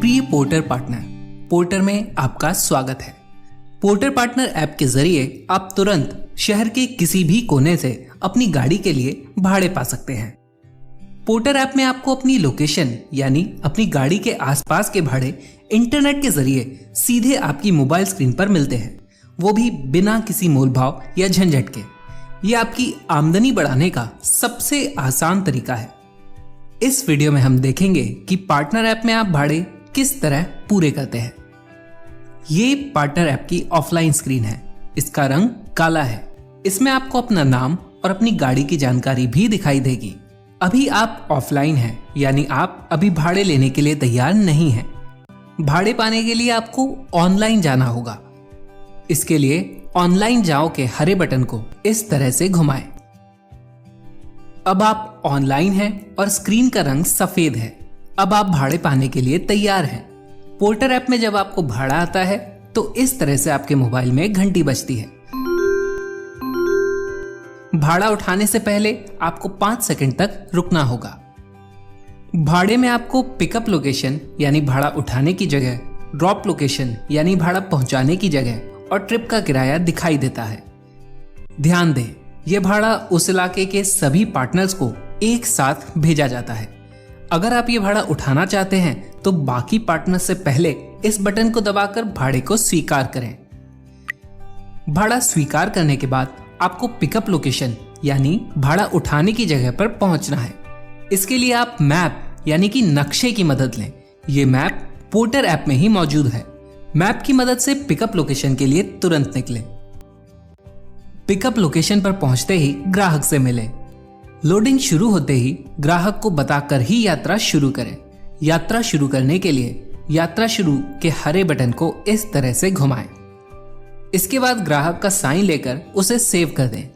प्रिय porter partner, porter में आपका स्वागत है। पोर्टर पार्टनर ऐप के जरिए आप तुरंत शहर के किसी भी कोने से अपनी गाड़ी के लिए भाड़े पा सकते हैं। पोर्टर ऐप में आपको अपनी लोकेशन यानी अपनी गाड़ी के आसपास के भाड़े इंटरनेट के जरिए सीधे आपकी मोबाइल स्क्रीन पर मिलते हैं, वो भी बिना किसी मोलभाव या झंझट के। ये आपकी आमदनी बढ़ाने का सबसे आसान तरीका है। इस वीडियो में हम देखेंगे कि पार्टनर ऐप में आप भाड़े किस तरह पूरे करते हैं। ये पार्टनर ऐप की ऑफलाइन स्क्रीन है। इसका रंग काला है। इसमें आपको अपना नाम और अपनी गाड़ी की जानकारी भी दिखाई देगी। अभी आप ऑफलाइन हैं, यानी आप अभी भाड़े लेने के लिए तैयार नहीं हैं। भाड़े पाने के लिए आपको ऑनलाइन जाना होगा। इसके लिए ऑनलाइन जाओ के हरे बटन को इस तरह से घुमाएं। अब आप ऑनलाइन हैं और स्क्रीन का रंग सफेद है। अब आप भाड़े पाने के लिए तैयार हैं। पोर्टर ऐप में जब आपको भाड़ा आता है तो इस तरह से आपके मोबाइल में घंटी बजती है। भाड़ा उठाने से पहले आपको 5 सेकंड तक रुकना होगा। भाड़े में आपको पिकअप लोकेशन यानी भाड़ा उठाने की जगह, ड्रॉप लोकेशन यानी भाड़ा पहुंचाने की जगह और ट्रिप का किराया दिखाई देता है। ध्यान दें, यह भाड़ा उस इलाके के सभी पार्टनर्स को एक साथ भेजा जाता है। अगर आप ये भाड़ा उठाना चाहते हैं तो बाकी पार्टनर्स से पहले इस बटन को दबाकर भाड़े को स्वीकार करें। भाड़ा स्वीकार करने के बाद आपको पिकअप लोकेशन यानी भाड़ा उठाने की जगह पर पहुंचना है। इसके लिए आप मैप यानी कि नक्शे की मदद लें। ये मैप पोर्टर ऐप में ही मौजूद है। मैप की मदद से पिकअप लोकेशन के लिए तुरंत निकलें। पिकअप लोकेशन पर पहुंचते ही ग्राहक से मिलें। लोडिंग शुरू होते ही ग्राहक को बताकर ही यात्रा शुरू करें। यात्रा शुरू करने के लिए यात्रा शुरू के हरे बटन को इस तरह से घुमाएं। इसके बाद ग्राहक का साइन लेकर उसे सेव कर दें।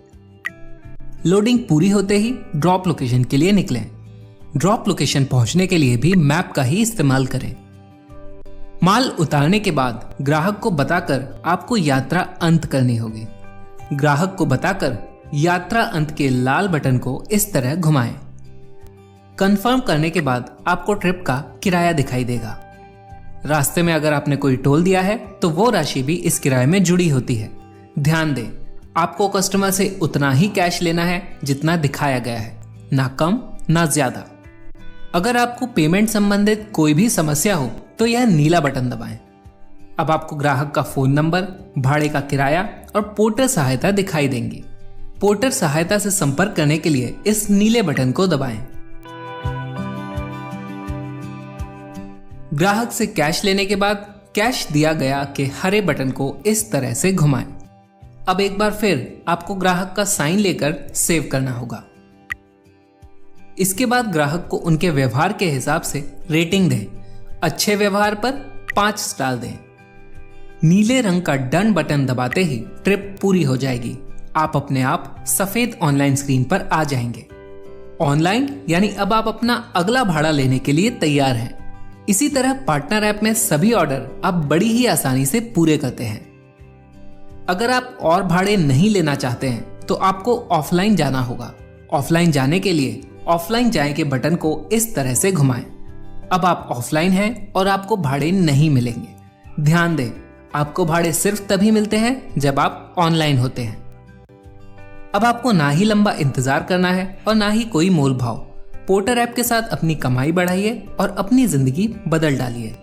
लोडिंग पूरी होते ही ड्रॉप लोकेशन के लिए निकलें। ड्रॉप लोकेशन पहुंचने के लिए भी मैप का ही इस्तेमाल करें। माल उतारने के बाद ग्राहक को बताकर आपको यात्रा अंत करनी होगी। ग्राहक को बताकर यात्रा अंत के लाल बटन को इस तरह घुमाएं। कंफर्म करने के बाद आपको ट्रिप का किराया दिखाई देगा। रास्ते में अगर आपने कोई टोल दिया है तो वो राशि भी इस किराए में जुड़ी होती है। ध्यान दें, आपको कस्टमर से उतना ही कैश लेना है जितना दिखाया गया है, ना कम ना ज्यादा। अगर आपको पेमेंट संबंधित कोई भी समस्या हो तो यह नीला बटन दबाएं। अब आपको ग्राहक का फोन नंबर, भाड़े का किराया और पोर्टर सहायता दिखाई देंगी। पोर्टर सहायता से संपर्क करने के लिए इस नीले बटन को दबाएं। ग्राहक से कैश लेने के बाद कैश दिया गया के हरे बटन को इस तरह से घुमाएं। अब एक बार फिर आपको ग्राहक का साइन लेकर सेव करना होगा। इसके बाद ग्राहक को उनके व्यवहार के हिसाब से रेटिंग दें। अच्छे व्यवहार पर 5 स्टार दें। नीले रंग का डन बटन दबाते ही ट्रिप पूरी हो जाएगी। आप अपने आप सफेद ऑनलाइन स्क्रीन पर आ जाएंगे। ऑनलाइन यानी अब आप अपना अगला भाड़ा लेने के लिए तैयार हैं। इसी तरह पार्टनर ऐप में सभी ऑर्डर आप बड़ी ही आसानी से पूरे करते हैं। अगर आप और भाड़े नहीं लेना चाहते हैं तो आपको ऑफलाइन जाना होगा। ऑफलाइन जाने के लिए ऑफलाइन जाएं के बटन को इस तरह से घुमाएं। अब आप ऑफलाइन हैं और आपको भाड़े नहीं मिलेंगे। ध्यान दें, आपको भाड़े सिर्फ तभी मिलते हैं जब आप ऑनलाइन होते हैं। अब आपको ना ही लंबा इंतजार करना है और ना ही कोई मोल भाव। पोर्टर ऐप के साथ अपनी कमाई बढ़ाइए और अपनी जिंदगी बदल डालिए।